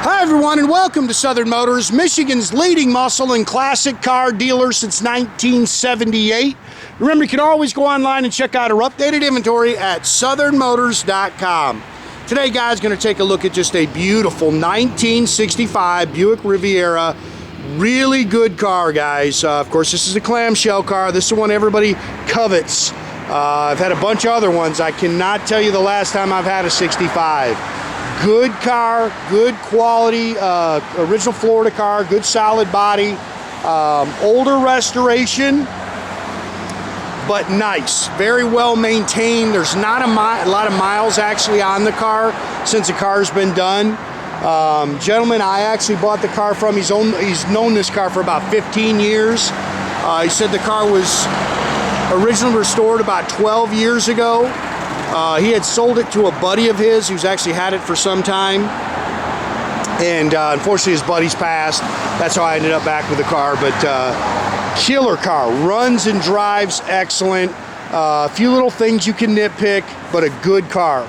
Hi everyone, and welcome to Southern Motors, Michigan's leading muscle and classic car dealer since 1978. Remember, you can always go online and check out our updated inventory at southernmotors.com. Today, guys, going to take a look at just a beautiful 1965 Buick Riviera. Really good car, guys. Of course, this is a clamshell car. This is the one everybody covets. I've had a bunch of other ones. I cannot tell you the last time I've had a 65. Good car, good quality, original Florida car, good solid body, older restoration, but nice, very well maintained. There's not a lot of miles actually on the car since the car's been done. Gentleman I actually bought the car from, he's known this car for about 15 years. He said the car was originally restored about 12 years ago. He had sold it to a buddy of his who's actually had it for some time, and unfortunately his buddy's passed. That's how I ended up back with the car. But killer car, runs and drives excellent. A few little things you can nitpick, but a good car.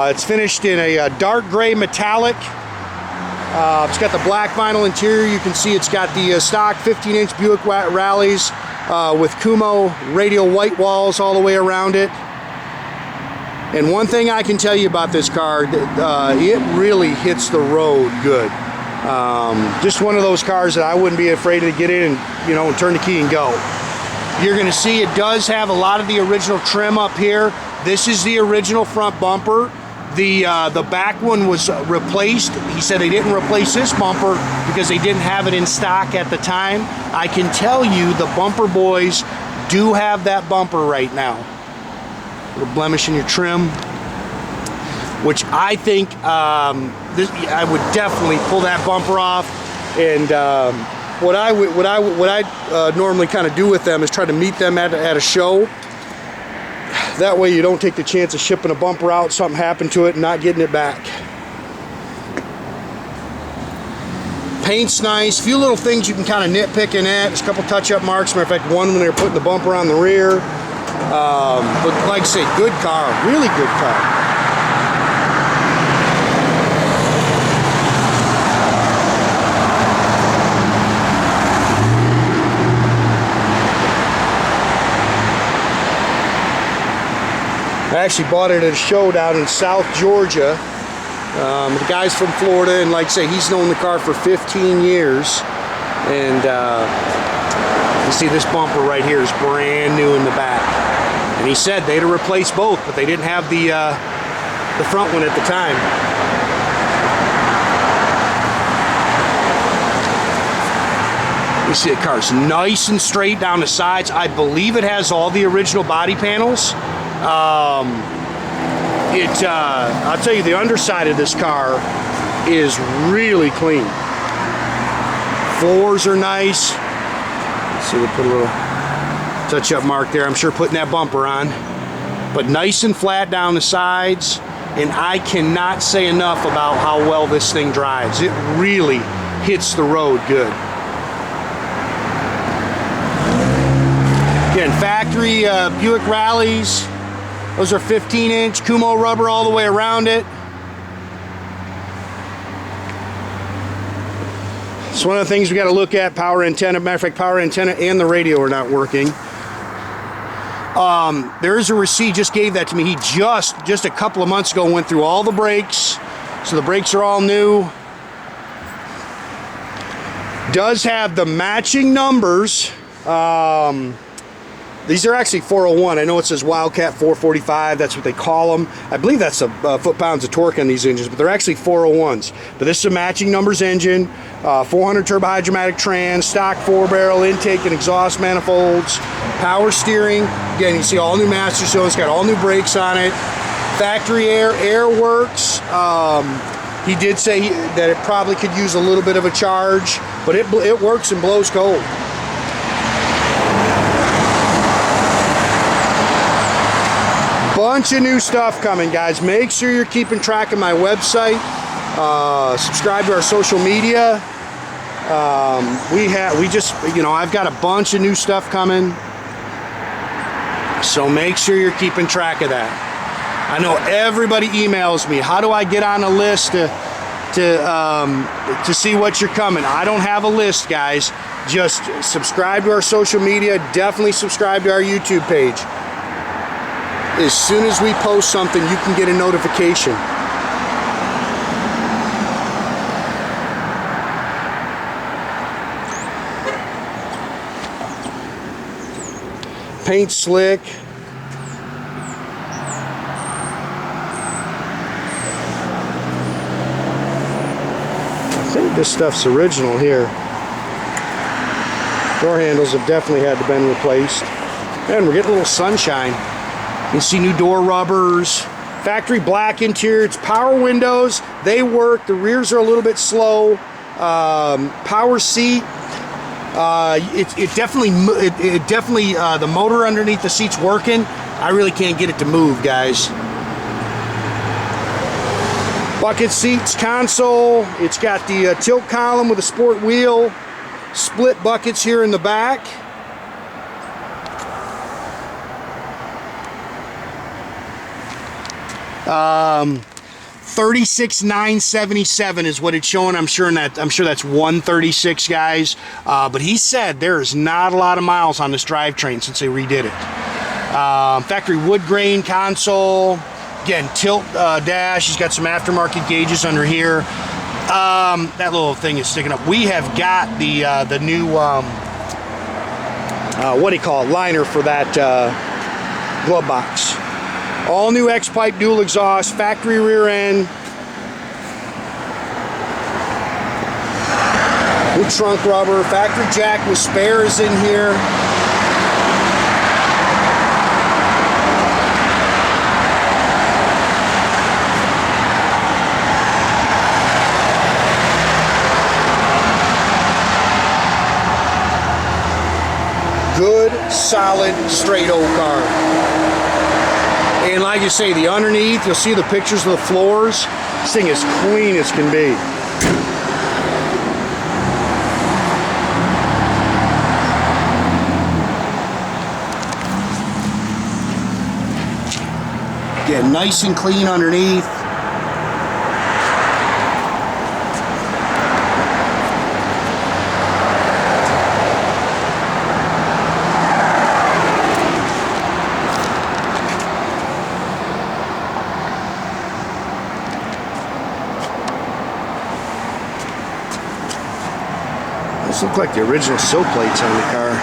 It's finished in a dark gray metallic. It's got the black vinyl interior. You can see it's got the stock 15-inch Buick Rallies with Kuhmo radial white walls all the way around it. And one thing I can tell you about this car, it really hits the road good. Just one of those cars that I wouldn't be afraid to get in and, you know, turn the key and go. You're going to see it does have a lot of the original trim up here. This is the original front bumper. The back one was replaced. He said they didn't replace this bumper because they didn't have it in stock at the time. I can tell you the bumper boys do have that bumper right now. Little blemish in your trim, which I think I would definitely pull that bumper off. And what I normally kind of do with them is try to meet them at a show. That way you don't take the chance of shipping a bumper out, something happened to it, and not getting it back. Paint's nice. A few little things you can kind of nitpick in that. There's a couple touch-up marks. Matter of fact, one when they were putting the bumper on the rear. But like I say, good car, really good car. I actually bought it at a show down in South Georgia. The guy's from Florida, and like I say, he's known the car for 15 years. And you see this bumper right here is brand new in the back. And he said they'd have replaced both, but they didn't have the front one at the time. You see the car's nice and straight down the sides. I believe it has all the original body panels. I'll tell you, the underside of this car is really clean. Floors are nice. Let's see, we'll put a little touch-up mark there. I'm sure putting that bumper on. But nice and flat down the sides. And I cannot say enough about how well this thing drives. It really hits the road good. Again, factory Buick Rallies. Those are 15-inch Kuhmo rubber all the way around it. It's one of the things we got to look at. Power antenna. Matter of fact, power antenna and the radio are not working. There is a receipt, just gave that to me. He just a couple of months ago went through all the brakes. So the brakes are all new. Does have the matching numbers. These are actually 401. I know it says Wildcat 445. That's what they call them. I believe that's the foot-pounds of torque on these engines, but they're actually 401s. But this is a matching numbers engine. 400 turbohydramatic trans, stock 4-barrel intake and exhaust manifolds, power steering. Again, you see all new master cylinder. It's got all new brakes on it. Factory air works. He did say that it probably could use a little bit of a charge, but it works and blows cold. Bunch of new stuff coming, guys. Make sure you're keeping track of my website. Subscribe to our social media. I've got a bunch of new stuff coming. So make sure you're keeping track of that. I know everybody emails me, how do I get on a list to to see what you're coming. I don't have a list, guys. Just subscribe to our social media. Definitely subscribe to our YouTube page. As soon as we post something, you can get a notification. Paint slick. I think this stuff's original here. Door handles have definitely had to been replaced. And we're getting a little sunshine. You can see new door rubbers. Factory black interior. It's power windows. They work. The rears are a little bit slow. Power seat. It definitely the motor underneath the seat's working. I really can't get it to move, guys. Bucket seats, console. It's got the tilt column with a sport wheel. Split buckets here in the back. $36,977 is what it's showing. I'm sure that's $136, guys. But he said there is not a lot of miles on this drivetrain since they redid it. Factory wood grain console. Again, tilt dash. He's got some aftermarket gauges under here. That little thing is sticking up. We have got the new what do you call it, liner for that glove box. All new X-pipe dual exhaust, factory rear end. New trunk rubber, factory jack with spares in here. Good, solid, straight old car. And like you say, the underneath, you'll see the pictures of the floors. This thing is clean as can be. Again, nice and clean underneath. Those look like the original sill plates on the car.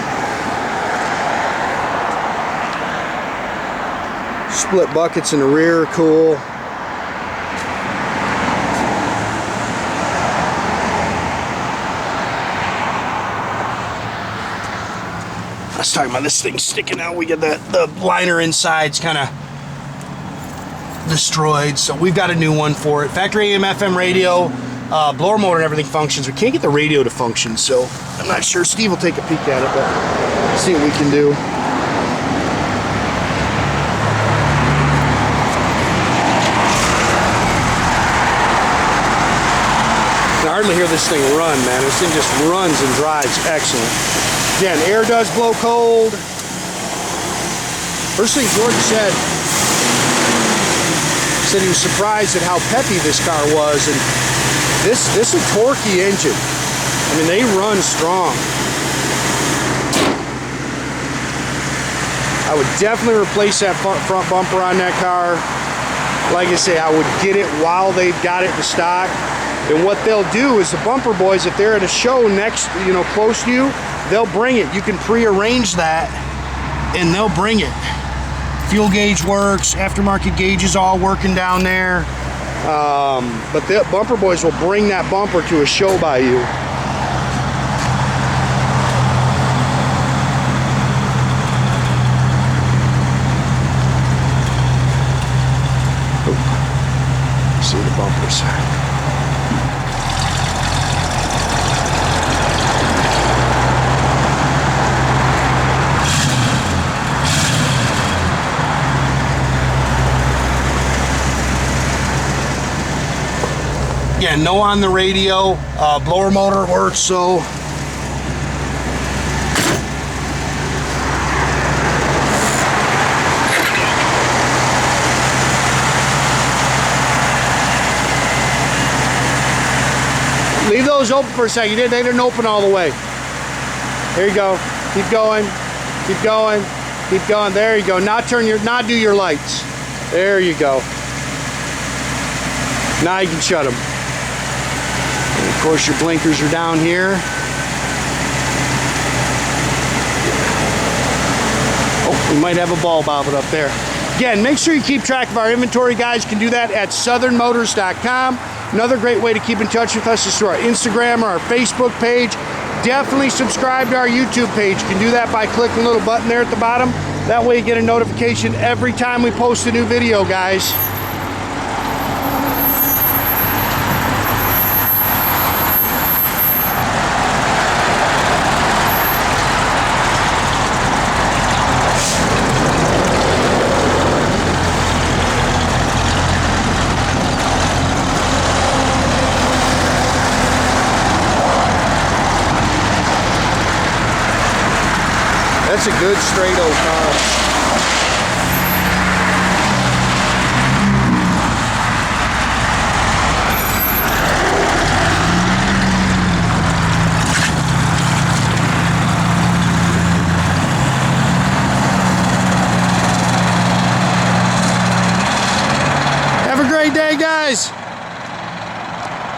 Split buckets in the rear, cool. I was talking about this thing sticking out. We get the liner inside's kind of destroyed, so we've got a new one for it. Factory AM FM radio. Blower motor and everything functions. We can't get the radio to function, so I'm not sure. Steve will take a peek at it, but see what we can do. I can hardly hear this thing run, man. This thing just runs and drives excellent. Again, air does blow cold. First thing George said he was surprised at how peppy this car was, and this is a torquey engine. I mean, they run strong. I would definitely replace that front bumper on that car. Like I say, I would get it while they've got it in stock. And what they'll do is the bumper boys, if they're at a show next, close to you, they'll bring it. You can pre-arrange that, and they'll bring it. Fuel gauge works, aftermarket gauges all working down there. But the bumper boys will bring that bumper to a show by you. See the bumpers. Yeah, no on the radio. Blower motor works, so Leave those open for a second. They didn't open all the way. There you go. Keep going. Keep going. Keep going. There you go. Now do your lights. There you go. Now you can shut them. And of course, your blinkers are down here. Oh, we might have a ball bobbing up there. Again, make sure you keep track of our inventory, guys. You can do that at southernmotors.com. Another great way to keep in touch with us is through our Instagram or our Facebook page. Definitely subscribe to our YouTube page. You can do that by clicking the little button there at the bottom. That way you get a notification every time we post a new video, guys. That's a good straight old car. Have a great day, guys.